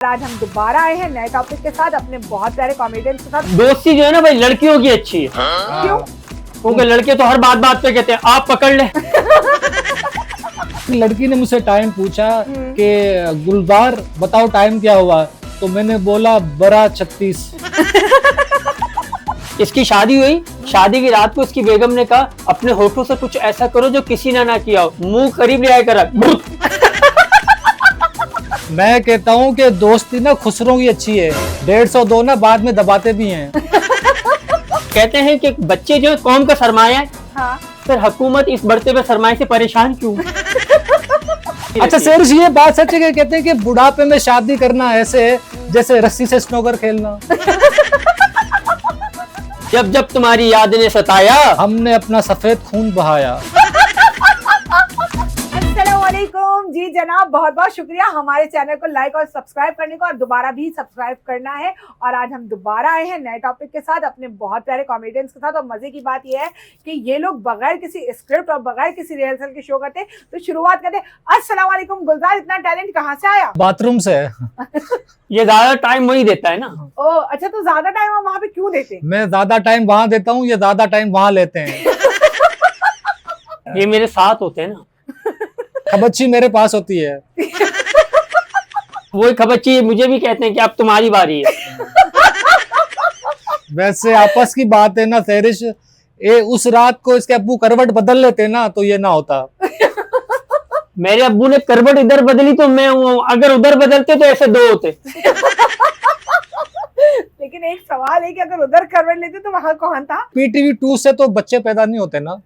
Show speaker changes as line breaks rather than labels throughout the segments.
आज हम दोबारा आए हैं नए टॉपिक के साथ अपने बहुत प्यारे कॉमेडियन के साथ।
दोस्ती जो है ना भाई लड़कियों की अच्छी है।
क्यों?
क्योंकि लड़के तो हर बात बात पे कहते हैं आप पकड़ ले।
लड़की ने मुझसे टाइम पूछा कि गुलजार बताओ टाइम क्या हुआ, तो मैंने बोला 12:36।
इसकी शादी हुई, शादी की रात को इसकी बेगम ने कहा अपने होठों से कुछ ऐसा करो जो किसी ने ना किया हो, मुंह करीब ले आया करा।
मैं कहता हूँ कि दोस्ती ना खुसरों की अच्छी है, 150 दो ना बाद में दबाते भी हैं।
कहते हैं कि बच्चे जो है कौम का सरमाया है।
हाँ।
फिर हुकूमत इस बढ़ते हुए सरमाए से परेशान क्यों?
अच्छा सर, ये बात सच है कि कहते हैं कि बुढ़ापे में शादी करना ऐसे है जैसे रस्सी से स्नोकर खेलना।
जब जब तुम्हारी याद ने सताया
हमने अपना सफेद खून बहाया।
अस्सलामुअलैकुम जी जनाब, बहुत बहुत शुक्रिया हमारे चैनल को लाइक और सब्सक्राइब करने को, और दोबारा भी सब्सक्राइब करना है। और आज हम दोबारा आए हैं नए टॉपिक के साथ अपने बहुत प्यारे कॉमेडियंस के साथ। और मजे की बात यह है कि ये लोग बगैर किसी स्क्रिप्ट और बगैर किसी रिहर्सल के शो करते, तो शुरुआत करते। अस्सलामुअलैकुम गुलजार, इतना टैलेंट कहाँ से आया?
बाथरूम से।
ये ज्यादा टाइम वही देता है ना।
ओ अच्छा, तो ज्यादा टाइम हम वहाँ पे क्यों देते?
मैं ज्यादा टाइम वहां देता हूँ, ये ज्यादा टाइम वहां लेते हैं।
ये मेरे साथ होते हैं ना।
खबच्ची मेरे पास होती है।
वही खबच्ची मुझे भी कहते हैं कि अब तुम्हारी बारी है।
वैसे आपस की बात है ना सैरिश, उस रात को इसके अब्बू करवट बदल लेते ना तो ये ना होता।
मेरे अब्बू ने करवट इधर बदली तो मैं अगर उधर बदलते तो ऐसे दो होते।
लेकिन एक सवाल है कि अगर उधर करवट लेते तो वहां कौन था?
PTV 2 से तो बच्चे पैदा नहीं होते ना।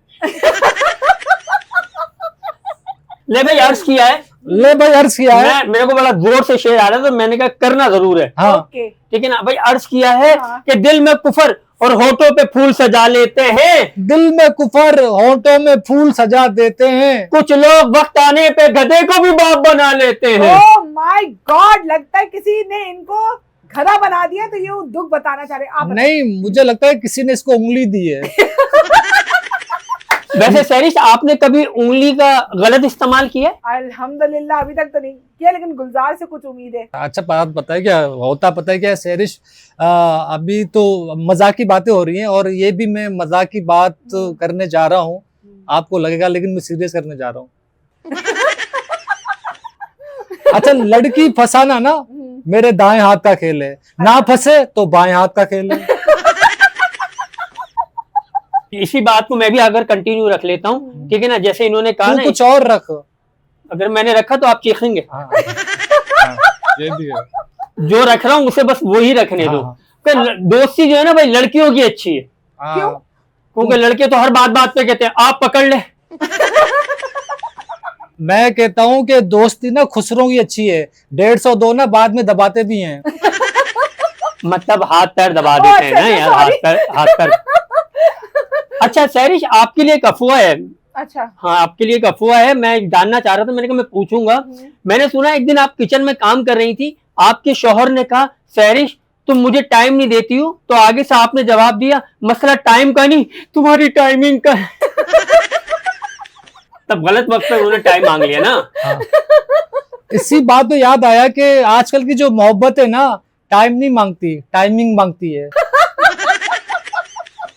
ले भाई अर्ज किया है,
ले भाई अर्ज किया है।
मेरे को बड़ा जोर से शेर आ रहा था तो मैंने कहा करना जरूर है।
हाँ।
ओके।
ठीक है ना भाई, अर्ज किया है
हाँ।
कि दिल में कुफर और होठों पे फूल सजा लेते हैं।
दिल में कुफर होठों में फूल सजा देते हैं।
कुछ लोग वक्त आने पे गधे को भी बाप बना लेते हैं।
ओह माय गॉड, लगता है किसी ने इनको गधा बना दिया, तो ये वो दुख बताना चाह रहे हैं आप।
नहीं, मुझे लगता है किसी ने इसको उंगली दी है।
वैसे सैरिश, आपने कभी उंगली का गलत इस्तेमाल किया है?
अल्हम्दुलिल्लाह अभी तक तो नहीं किया, लेकिन गुलजार से कुछ उम्मीद है।
अच्छा बात पता है क्या होता, पता है क्या सैरिश, अभी तो मजाक की बातें हो रही हैं और ये भी मैं मजाक की बात करने जा रहा हूँ, आपको लगेगा लेकिन मैं सीरियस करने जा रहा हूँ। अच्छा, लड़की फंसाना ना मेरे दाएं हाथ का खेल है, ना फंसे तो बाएं हाथ का खेल है।
इसी बात को मैं भी अगर कंटिन्यू रख लेता हूँ, ठीक है ना, जैसे इन्होंने कहा ना,
कुछ और रख।
अगर मैंने रखा तो आप चीखेंगे।
हाँ, ये भी है।
जो रख रहा हूँ उसे बस वो ही रखने दो। दोस्ती जो है ना भाई लड़कियों की अच्छी है।
क्यों?
क्योंकि लड़के तो हर बात बात पे कहते हैं आप पकड़ ले।
मैं कहता हूँ कि दोस्ती ना खुसरों की अच्छी है, 150 दो ना बाद में दबाते भी हैं।
मतलब हाथ पैर दबा देते हैं ना यार, हाथ पैर। अच्छा सैरिश, आपके लिए एक अफवाह है।
अच्छा।
हाँ, आपके लिए एक अफवाह है, मैं जानना चाह रहा था, मैंने कहा मैं पूछूंगा। मैंने सुना एक दिन आप किचन में काम कर रही थी, आपके शौहर ने कहा सैरिश तुम मुझे टाइम नहीं देती हो, तो आगे से आपने जवाब दिया मसला टाइम का नहीं तुम्हारी टाइमिंग का है। तब गलत वक्त पे उन्होंने टाइम मांग लिया ना।
हाँ। इसी बात पे याद आया कि आजकल की जो मोहब्बत है ना, टाइम नहीं मांगती, टाइमिंग मांगती है।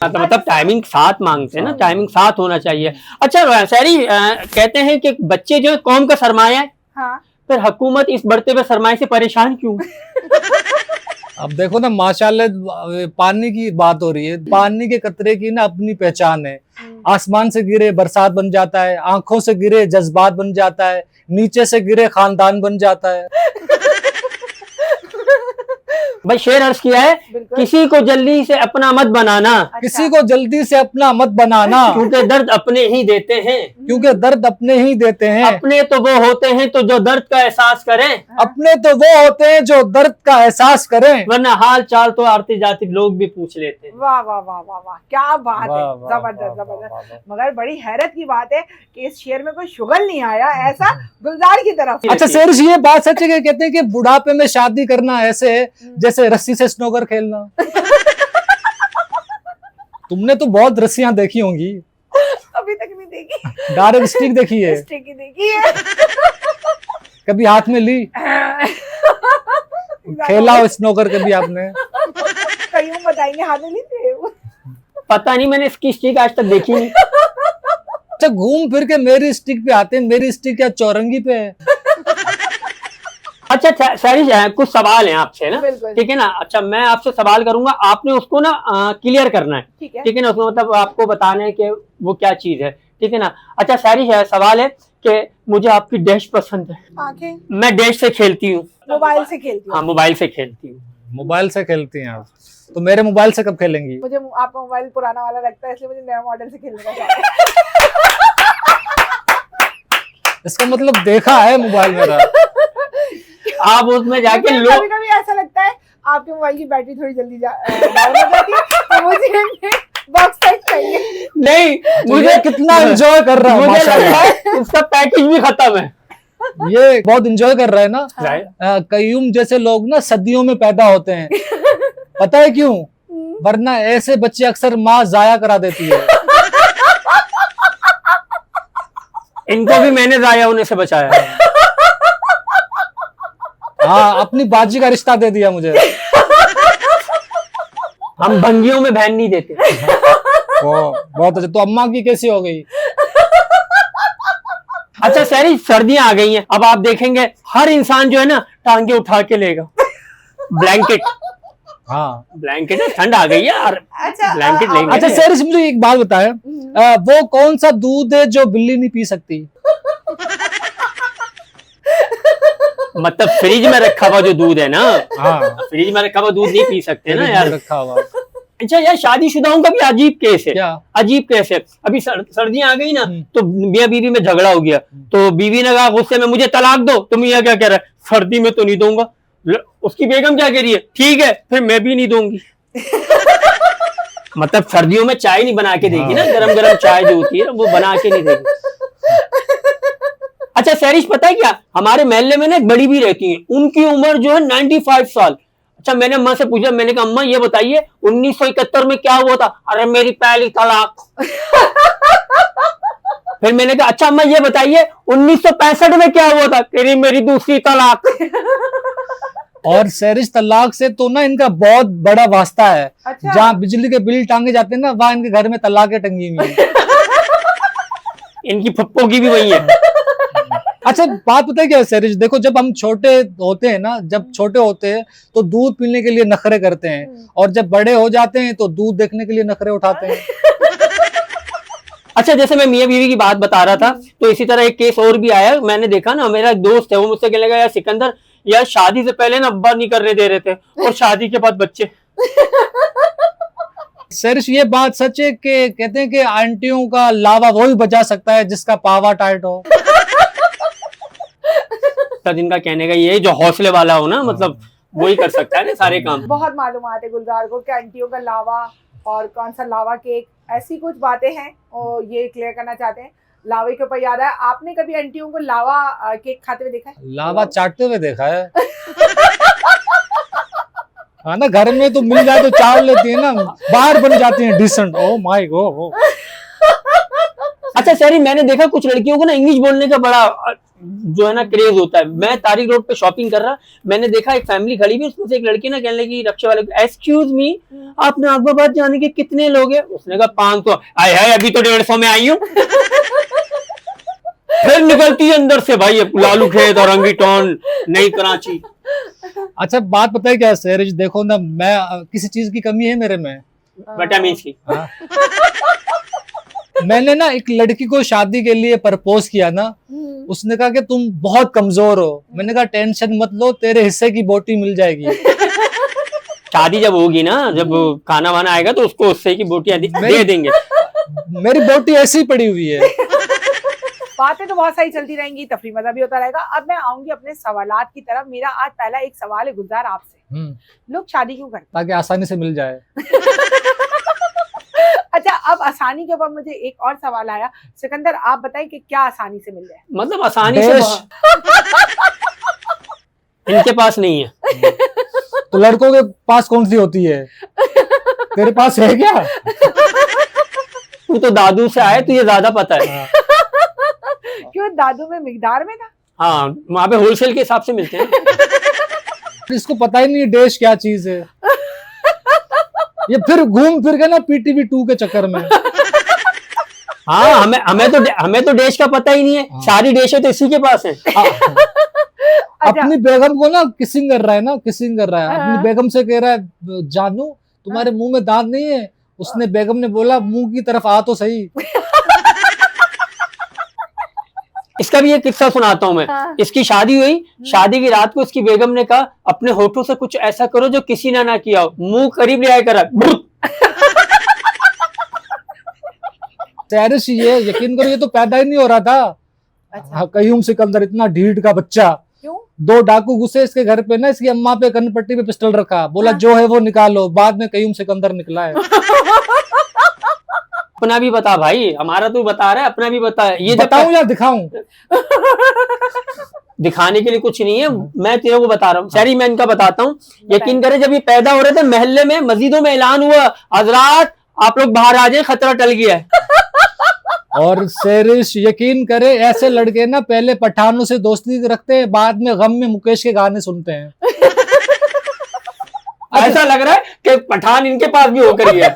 मतलब टाइमिंग साथ मांगते हैं ना, टाइमिंग साथ होना चाहिए। अच्छा सैरी, कहते हैं कि बच्चे जो है कौम का सरमाया है।
हाँ।
फिर हुकूमत इस बढ़ते हुए सरमाए से परेशान क्यों?
अब देखो ना, माशाल्लाह पानी की बात हो रही है, पानी के कतरे की ना अपनी पहचान है। आसमान से गिरे बरसात बन जाता है, आंखों से गिरे जज्बात बन जाता है, नीचे से गिरे खानदान बन जाता है।
भाई शेर अर्ज किया है, किसी को जल्दी से अपना मत बनाना।
अच्छा।
किसी को जल्दी से अपना मत बनाना,
क्योंकि दर्द अपने ही देते हैं।
क्योंकि दर्द अपने ही देते हैं।
अपने तो वो होते हैं तो जो दर्द का एहसास करें,
अपने तो वो होते हैं जो दर्द का एहसास करें,
वरना हाल चाल तो आरती जाती लोग भी पूछ लेते हैं।
वाह वाह वाह वाह वाह, क्या बात है,
वाह, वाह,
जबरदस्त
वाह,
जबरदस्त।
वाह, वाह।
मगर बड़ी हैरत की बात है कि इस शेर में कोई शुगल नहीं आया ऐसा गुलजार की तरफ।
अच्छा सैरिश, ये बात सच है कि कहते हैं कि बुढ़ापे में शादी करना ऐसे है जैसे रस्सी से स्नोकर खेलना। तुमने तो बहुत रस्सियां देखी होंगी।
अभी तक नहीं देखी।
डायरेक्ट स्टिक देखी है?
स्टिक ही देखी है।
कभी हाथ में ली?
ज्यादा
खेला
हो
हो स्नोकर कभी आपने?
कहीं बताएंगे हाथ नहीं थे वो।
पता नहीं, मैंने इसकी स्टिक आज तक देखी नहीं।
अच्छा, घूम फिर के मेरी स्टिक पे आते हैं, मेरी स्टिक क्या चौरंगी पे है?
अच्छा सैरिश, कुछ सवाल हैं आपसे ना,
बिल्कुल।
ठीक है ना। अच्छा, मैं आपसे सवाल करूंगा, आपने उसको ना क्लियर करना है,
ठीक है।
ठीक है ना। उसमें मतलब आपको बताना है कि वो क्या चीज है, ठीक है ना। अच्छा सैरिश, सवाल है कि मुझे आपकी डैश पसंद है।
आंखें
मैं डैश से खेलती हूँ।
मोबाइल से खेलती
हाँ,
हूँ।
मोबाइल से खेलती हूँ।
मोबाइल से खेलती हैं आप? तो मेरे मोबाइल से कब खेलेंगी?
मुझे आपका मोबाइल पुराना वाला लगता है, इसलिए मुझे नया मॉडल से खेलने का शौक है।
इसका मतलब देखा है मोबाइल मेरा।
आप उसमें जाके लो।
कभी कभी ऐसा लगता है आपके मोबाइल की बैटरी थोड़ी जल्दी डाउन हो जाती है, तो मुझे बॉक्स टाइप चाहिए।
नहीं,
मुझे कितना एंजॉय कर रहा है,
मुझे
माशाल्लाह।
लगता है उसका पैकेज भी खत्म है।
ये बहुत एंजॉय कर रहा है ना।
हाँ।
कयूम जैसे लोग ना सदियों में पैदा होते हैं, पता है क्यों? वरना ऐसे बच्चे अक्सर माँ जाया करा देती है।
इनको भी मैंने जाया होने से बचाया है।
हाँ, अपनी बाजी का रिश्ता दे दिया मुझे।
हम भंगियों में बहन नहीं देते।
बहुत अच्छा। तो अम्मा की कैसी हो गई?
अच्छा सैरी, सर्दियां आ गई हैं, अब आप देखेंगे हर इंसान जो है ना टांगे उठा के लेगा। ब्लैंकेट,
हाँ,
ब्लैंकेट है, ठंड आ गई है यार,
अच्छा,
ब्लैंकेट लेंगे।
अच्छा सर, मुझे एक बात बताएं, वो कौन सा दूध है जो बिल्ली नहीं पी सकती?
मतलब फ्रिज में रखा हुआ जो दूध है ना,
हाँ,
फ्रिज में रखा हुआ दूध नहीं पी सकते ना यार।
रखा हुआ।
अच्छा यार, शादीशुदाओं का भी अजीब केस है।
क्या?
अजीब केस है। अभी सर्दियां आ गई ना, तो मियां बीवी में झगड़ा हो गया, तो बीवी ने कहा गुस्से में मुझे तलाक दो, तो मियां क्या कह रहा है, सर्दी में तो नहीं दूंगा। उसकी बेगम क्या कह रही है, ठीक है फिर मैं भी नहीं दूंगी। मतलब सर्दियों में चाय नहीं बना के देगी ना, गरम गरम चाय जो होती है ना वो बना के नहीं देगी। अच्छा सैरिश, पता है क्या, हमारे मोहल्ले में ना एक बड़ी भी रहती है, उनकी उम्र जो है 95 साल। अच्छा, मैंने अम्मा से पूछा, मैंने कहा अम्मा ये बताइए 1971 में क्या हुआ था? अरे मेरी पहली तलाक। फिर मैंने कहा अच्छा अम्मा ये बताइए 1965 में क्या हुआ था? कह रही मेरी दूसरी तलाक।
और सैरिश, तलाक से तो ना इनका बहुत बड़ा वास्ता है।
अच्छा।
जहाँ बिजली के बिल टांगे जाते हैं ना, वहाँ इनके घर में तलाकें टंगी हुई हैं।
इनकी पप्पो की भी वही है।
अच्छा, बात पता है क्या है सैरिश, देखो जब हम छोटे होते हैं ना, जब छोटे होते हैं तो दूध पीने के लिए नखरे करते हैं, और जब बड़े हो जाते हैं तो दूध देखने के लिए नखरे उठाते हैं।
अच्छा, जैसे मैं मियां बीवी की बात बता रहा था, तो इसी तरह एक केस और भी आया, मैंने देखा ना, मेरा एक दोस्त है, वो मुझसे कहने लगा यार सिकंदर, यार शादी से पहले ना अब्बा नहीं करने दे रहे थे, और शादी के बाद बच्चे।
सैरिश, ये बात सच है कि कहते हैं कि आंटियों का लावा वही बचा सकता है जिसका पावा टाइट हो।
जिनका कहने का ये जो हौसले वाला हो ना, मतलब वही कर सकता है ना सारे काम।
बहुत मालूमात है गुलजार को कि आंटियों का लावा और कौन सा लावा केक, ऐसी कुछ बातें हैं, और ये क्लियर करना चाहते हैं। लावे के ऊपर याद है, आपने कभी आंटियों को लावा केक खाते हुए देखा है?
लावा चाटते हुए देखा है। हाँ ना, घर में तो मिल जाए तो चाट लेती है ना, बाहर बन जाती है डिसेंट। Oh my God.
अच्छा सैरी, मैंने देखा कुछ लड़कियों को ना इंग्लिश बोलने का बड़ा जो है ना क्रेज होता है। मैं तारिक रोड पे शॉपिंग कर रहा, मैंने देखा एक फैमिली खड़ी हुई, उसमें से एक लड़की ना कहने लगी रिक्शे वाले को, एक्सक्यूज मी आप नागबाबाद जाने के कितने लोग हैं? उसने कहा 500। आए हाय, अभी तो 150 में आई हूँ। फिर निकलती है अंदर से भाई लालू खेत, औरंगी टॉन, नई कराची।
अच्छा, बात पता है क्या सैरिश, देखो ना, मैं किसी चीज की कमी है मेरे में,
विटामिन की।
मैंने ना एक लड़की को शादी के लिए प्रपोज किया ना, उसने कहा कि तुम बहुत कमजोर हो। मैंने कहा टेंशन मत लो, तेरे हिस्से की बोटी मिल जाएगी।
शादी जब होगी ना, जब खाना वाना आएगा तो उसको उससे की बोटियां दे देंगे।
मेरी बोटी ऐसी ही पड़ी हुई है।
बातें तो बहुत सारी चलती रहेंगी, तफरी मजा भी होता रहेगा। अब मैं आऊंगी अपने सवालात की तरफ। मेरा आज पहला एक सवाल है गुलजार आपसे, लोग शादी क्यों करते
ताकि आसानी से मिल जाए।
अच्छा, अब आसानी के ऊपर मुझे एक और सवाल आया। सिकंदर, आप बताएं कि क्या आसानी से मिल जाए?
मतलब आसानी से इनके पास नहीं है।
तो लड़कों के पास कौन सी होती है? तेरे पास है क्या?
तू तो दादू से आए, तुझे ज्यादा पता है।
क्यों, दादू में मिकदार में था?
हाँ, वहां पे होलसेल के हिसाब से मिलते हैं।
इसको पता ही नहीं है देश क्या चीज है। ये फिर घूम फिर के ना PTV 2 के चक्कर में।
हाँ, हमें तो देश का पता ही नहीं है।
हाँ।
सारी देशें तो इसी के पास है।
अपनी बेगम को ना किसिंग कर रहा है
हाँ।
अपनी बेगम से कह रहा है जानू तुम्हारे मुंह में दांत नहीं है। उसने बेगम ने बोला मुंह की तरफ आ तो सही।
इसका भी एक किस्सा सुनाता हूँ मैं।
हाँ।
इसकी शादी हुई, शादी की रात को इसकी बेगम ने कहा अपने होठों से कुछ ऐसा करो जो किसी ने ना किया हो, मुंह करीब ले आया करा।
सैरिश ये यकीन करो ये तो पैदा ही नहीं हो रहा था।
अच्छा,
कयूम सिकंदर इतना ढीठ का बच्चा।
क्यों?
2 डाकू घुसे इसके घर पे ना, इसकी अम्मा पे कनपट्टी पे पिस्टल रखा, बोला
हाँ।
जो है वो निकालो, बाद में कयूम सिकंदर निकला है।
अपना भी बता भाई, हमारा तो बता रहा है, अपना भी बता। ये जब
बताऊं या दिखाऊं?
दिखाने के लिए कुछ नहीं है, मैं तेरे को बता रहा हूँ। शहरी मैं इनका बताता हूँ। यकीन करे जब ये पैदा हो रहे थे मोहल्ले में मस्जिदों में ऐलान हुआ, हजरात आप लोग बाहर आ जाए, खतरा टल गया है।
और सैरिश यकीन करे ऐसे लड़के ना पहले पठानों से दोस्ती रखते हैं, बाद में गम में मुकेश के गाने सुनते हैं।
ऐसा लग रहा है कि पठान इनके पास भी होकर ही है।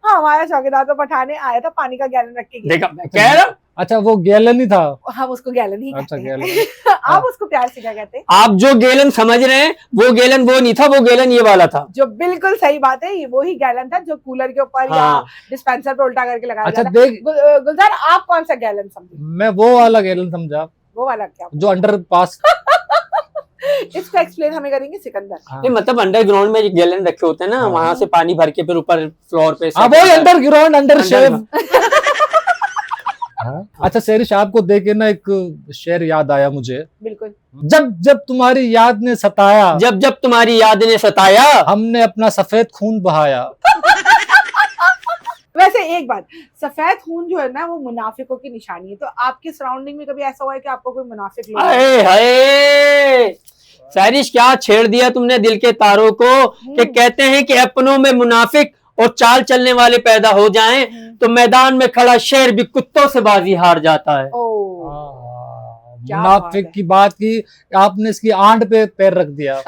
हाँ, हमारा चौकीदार तो पठाने आया था, पानी का गैलन रख के गया।
देखा मैं कह रहा हूं।
अच्छा वो गैलन ही था।
हम उसको गैलन ही
अच्छा,
कहते हैं।
गैलन।
आप उसको प्यार से क्या कहते हैं?
आप जो गैलन समझ रहे हैं वो गैलन वो नहीं था, वो गैलन ये वाला था।
जो बिल्कुल सही बात है, ये वो ही गैलन था जो कूलर के ऊपर या
हाँ।
डिस्पेंसर पे उल्टा करके लगाया
अच्छा
जाता।
देख,
गुलजार आप कौन सा गैलन समझे?
मैं वो वाला गैलन समझा
वो वाला क्या?
जो अंडर पास।
इसको एक्सप्लेन हमें करेंगे सिकंदर।
नहीं, मतलब अंडरग्राउंड में जो गैलन रखे होते हैं ना,
हाँ।
वहां से पानी भर के फिर ऊपर फ्लोर पे
वो अंडरग्राउंड अंडर शेव।
हाँ।
अच्छा सैरिश आपको देख के ना एक शेर याद आया मुझे।
बिल्कुल।
जब जब तुम्हारी याद ने सताया,
जब जब तुम्हारी याद ने सताया,
हमने अपना सफेद खून बहाया।
वैसे एक बात, सफेद खून जो है ना वो मुनाफिकों की निशानी है। तो आपके सराउंडिंग में कभी ऐसा हुआ है कि आपको कोई मुनाफिक लोग?
अरे हाय सैरिश क्या छेड़ दिया तुमने दिल के तारों को, कि कहते हैं कि अपनों में मुनाफिक और चाल चलने वाले पैदा हो जाएं तो मैदान में खड़ा शेर भी कुत्तों से बाजी हार जाता है। क्या
मुनाफिक की बात की, आपने इसकी आंट पे पैर रख दिया।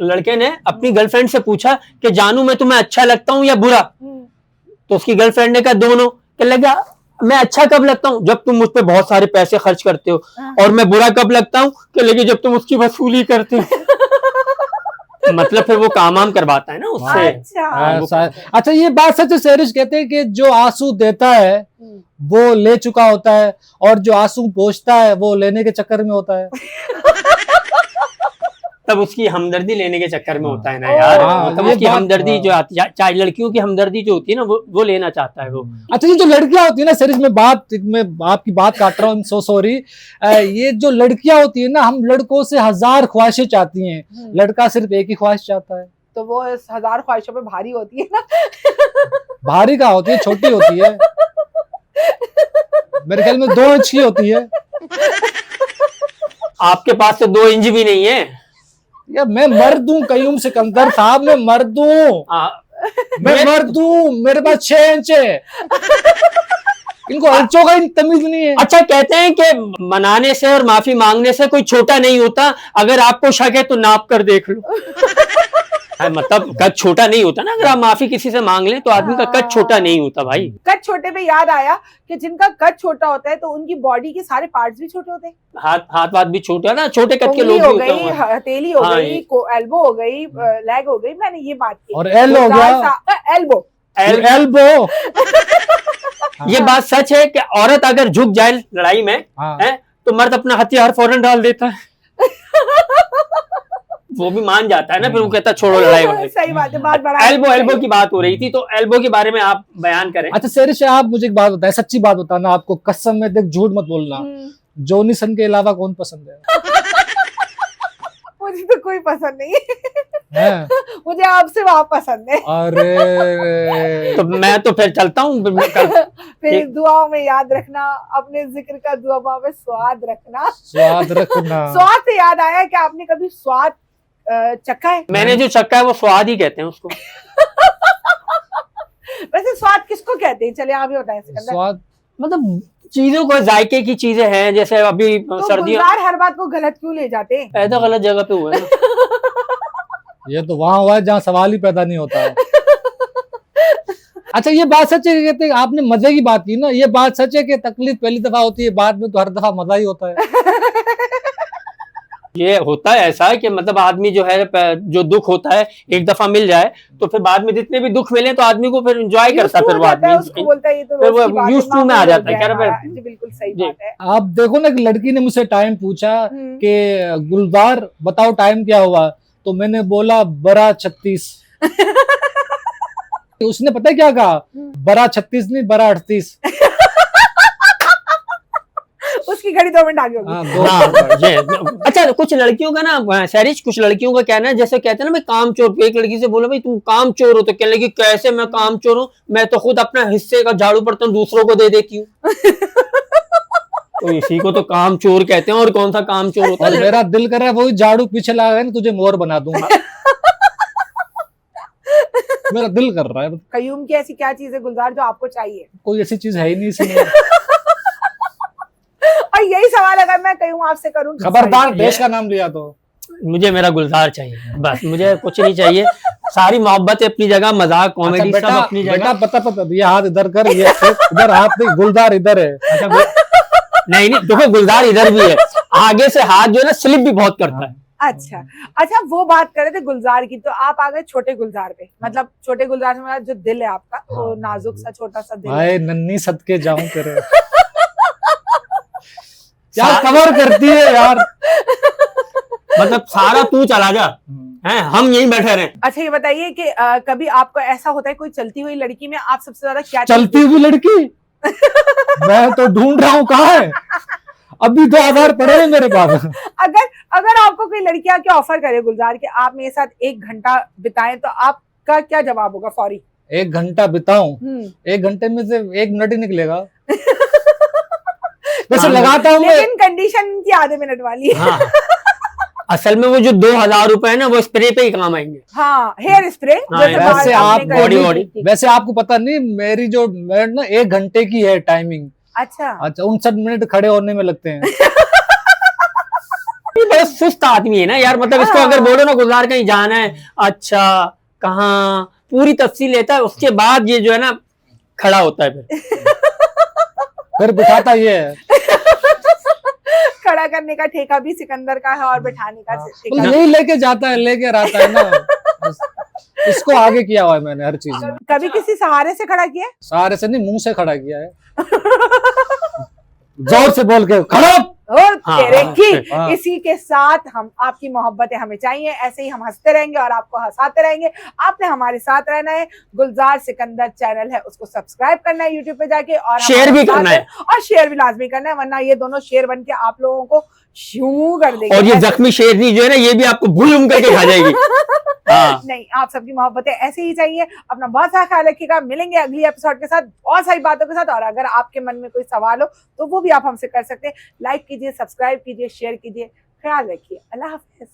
लड़के ने अपनी गर्लफ्रेंड से पूछा कि जानू मैं तुम्हें अच्छा लगता हूँ या बुरा? तो उसकी गर्लफ्रेंड ने कहा दोनों। कहने लगा मैं अच्छा कब लगता हूँ? जब तुम मुझ पे बहुत सारे पैसे खर्च करते हो। और मैं बुरा कब लगता हूँ? कि लगे जब तुम उसकी वसूली करते हो। मतलब फिर वो काम वाम करवाता है ना उससे।
अच्छा ये बात सच है, सैरिश कहते हैं कि जो आंसू देता है वो ले चुका होता है, और जो आंसू पोंछता है वो लेने के चक्कर में होता है।
तब उसकी हमदर्दी लेने के चक्कर में होता है ना यार। मतलब उसकी हमदर्दी जो आती है, चाहे लड़कियों की हमदर्दी जो होती है ना वो लेना चाहता है वो।
अच्छा ये जो लड़कियां होती है ना सैरिश, मैं आपकी बात काट रहा हूँ, सो सॉरी। ये जो लड़कियां होती है ना, हम लड़कों से 1000 ख्वाहिशें चाहती हैं, लड़का सिर्फ एक ही ख्वाहिश चाहता है।
तो वो 1000 ख्वाहिशों पे भारी होती है ना।
भारी का होती है, छोटी होती है, मेरे ख्याल में 2 इंच की होती है।
आपके पास तो 2 इंच भी नहीं है
या मैं मर्द हूँ कयूम सिकंदर साहब, मैं मर्द हूँ, मैं मर्द हूँ, मेरे पास 6 इंच है। इनको इंचों का तमीज नहीं है।
अच्छा कहते हैं कि मनाने से और माफी मांगने से कोई छोटा नहीं होता, अगर आपको शक है तो नाप कर देख लो। मतलब कद छोटा नहीं होता ना, अगर आप माफी किसी से मांग लें तो आदमी का कद छोटा नहीं होता भाई।
कद छोटे पे याद आया कि जिनका कद छोटा होता है तो उनकी बॉडी के सारे पार्ट्स भी छोटे होते हैं।
हाथ वाथ भी छोटे ना, छोटे कद के लोग भी होते हैं।
हथेली हो गई, एल्बो हो गई, लेग हो गई, मैंने ये बात की।
और एल हो गया,
एल्बो। ये बात सच है कि औरत अगर झुक जाए लड़ाई में है तो मर्द अपना हथियार फौरन डाल देता है। वो भी मान जाता है ना, फिर वो कहता है छोड़ो लड़ाई।
सही बात है, बात बड़ा।
एल्बो की बात हो रही थी, तो एल्बो के बारे में आप बयान करें।
अच्छा सैरिश आप मुझे एक बात बताएं, सच्ची बात बताना, आपको कसम में देख झूठ मत बोलना, जोनी सन के अलावा कौन पसंद है?
मुझे तो कोई पसंद नहीं है। मुझे आपसे वहां पसंद है।
अरे
तो मैं तो फिर चलता हूँ।
फिर दुआओं में याद रखना, अपने जिक्र का दुआ में स्वाद रखना।
स्वाद रखना।
स्वाद से याद आया कि आपने कभी स्वाद चखा है?
मैंने जो चखा है वो स्वाद ही कहते हैं उसको।
वैसे स्वाद किसको कहते हैं? चले आप ही बताएं सिकंदर।
स्वाद
मतलब चीजों को जायके की चीजें हैं, जैसे अभी
तो
सर्दियों।
गुलजार हर बात को गलत क्यों ले जाते हैं?
पैदा गलत जगह पे हुआ है ना।
ये तो वहां हुआ है जहाँ सवाल ही पैदा नहीं होता है। अच्छा, ये बात सच है कि कहते हैं, आपने मजे की बात की ना, ये बात सच है कि तकलीफ पहली दफा होती है, बाद में तो हर दफा मजा ही होता है।
ये होता है ऐसा कि मतलब आदमी जो है जो दुख होता है एक दफा मिल जाए तो फिर बाद में जितने भी दुख मिले तो आदमी को फिर एंजॉय करता है, फिर वो आदमी
उसको बोलता है ये तो
फिर
रोज
वो
की बात है,
used to में आ
मामूली
जाता है,
हो
कह रहा
गया
है।
है। जी बिल्कुल सही
जी।
बात है।
आप देखो ना, एक लड़की ने मुझसे टाइम पूछा
हम्म।
कि गुलजार बताओ टाइम क्या हुआ, तो मैंने बोला 12:36। उसने पता है क्या कहा, 12:36 नहीं 12:38।
उसकी घड़ी 2 मिनट आगे होगी।
हाँ, दो
हाँ, ये अच्छा, कुछ लड़कियों का ना सैरिश, कुछ लड़कियों का कहना है, जैसे कहते हैं ना मैं काम चोर। एक लड़की से बोला भाई तुम काम चोर हो, तो कहने लगी कैसे मैं काम चोर हूँ, मैं तो खुद अपना हिस्से का झाड़ू बर्तन दूसरों को दे देती हूँ। तो इसी को तो काम चोर कहते हैं, और कौन सा काम चोर होता
और
है।
मेरा दिल कर रहा है वही झाड़ू पीछे लगा ना तुझे मोर बना दूंगा। मेरा दिल कर रहा है।
कयूम की ऐसी क्या चीज है गुलजार जो आपको चाहिए?
कोई ऐसी चीज है ही नहीं इसमें।
और यही सवाल अगर मैं कयूम आपसे करूं तो
खबरदार देश का नाम लिया तो।
मुझे मेरा गुलजार चाहिए, बस मुझे कुछ नहीं चाहिए। सारी मोहब्बत अपनी जगह, मजाक कॉमेडी
अच्छा,
सब अपनी
बेटा
जगह।
पता ये हाथ इधर कर, ये इधर हाथ नहीं, गुलजार इधर है।
अच्छा नहीं नहीं, देखो गुलजार इधर भी है, आगे से हाथ जो है ना स्लिप भी बहुत करता है।
अच्छा अच्छा, वो बात कर रहे थे गुलजार की, तो आप आ गए छोटे गुलजार पे। मतलब छोटे गुलजार से मेरा जो दिल है आपका, वो नाजुक सा छोटा सा दिल है।
भाई नन्ही सदके जाऊं तेरे। क्या कवर करती है यार।
मतलब सारा तू चला जा, हैं हम यहीं बैठे रहे।
अच्छा ये बताइए कि कभी आपको ऐसा होता है कोई चलती हुई लड़की में आप सबसे ज्यादा क्या
चलती हुई लड़की मैं तो ढूंढ रहा हूँ कहाँ है, अभी 2 आधार पड़े हैं मेरे पास।
अगर अगर आपको कोई लड़की आके ऑफर करे गुलजार के आप मेरे साथ 1 घंटा बिताएं, तो आपका क्या जवाब होगा फौरी?
1 घंटा बिताऊं? 1 घंटे में से 1 मिनट ही निकलेगा। वैसे लगाता हूँ मैं।
लेकिन कंडीशन की आधे मिनट वाली है।
हाँ, असल में वो जो 2,000 रुपए है ना वो स्प्रे पे ही काम आएंगे।
हाँ, हेयर स्प्रे।
हाँ,
वैसे आप
बॉडी
वैसे आपको पता नहीं मेरी जो मिनट ना 1 घंटे की है टाइमिंग।
अच्छा
59 मिनट खड़े होने में लगते हैं।
ये बड़ा सुस्त आदमी है ना यार, मतलब इसको अगर बोलो ना गुलजार कहीं जाना है, अच्छा कहाँ, पूरी तफसील लेता है, उसके बाद ये जो है ना खड़ा होता है
फिर बिठाता ये है।
खड़ा करने का ठेका भी सिकंदर का है और बिठाने का ठेका भी।
यही लेके जाता है, लेके आता है ना। इसको आगे किया हुआ है मैंने हर चीज में।
कभी किसी सहारे से खड़ा किया है?
सारे से नहीं, मुंह से खड़ा किया है। जोर से बोल के खड़ा।
और
हाँ,
तेरे की
हाँ।
इसी के साथ हम आपकी मोहब्बतें हमें चाहिए, ऐसे ही हम हंसते रहेंगे और आपको हंसाते रहेंगे। आपने हमारे साथ रहना है। गुलजार सिकंदर चैनल है, उसको सब्सक्राइब करना है यूट्यूब पे जाके, और
शेयर भी करना है,
और शेयर भी लाजमी करना है, वरना ये दोनों शेर बन के आप लोगों को शू कर देंगे।
और ये जख्मी शेरनी जो है ना ये भी आपको भूल करके खा जाएगी। हाँ।
नहीं, आप सबकी मोहब्बतें ऐसे ही चाहिए। अपना बहुत सारा ख्याल रखिएगा। मिलेंगे अगली एपिसोड के साथ बहुत सारी बातों के साथ। और अगर आपके मन में कोई सवाल हो तो वो भी आप हमसे कर सकते हैं। लाइक कीजिए, सब्सक्राइब कीजिए, शेयर कीजिए। ख्याल रखिए। अल्लाह हाफिज।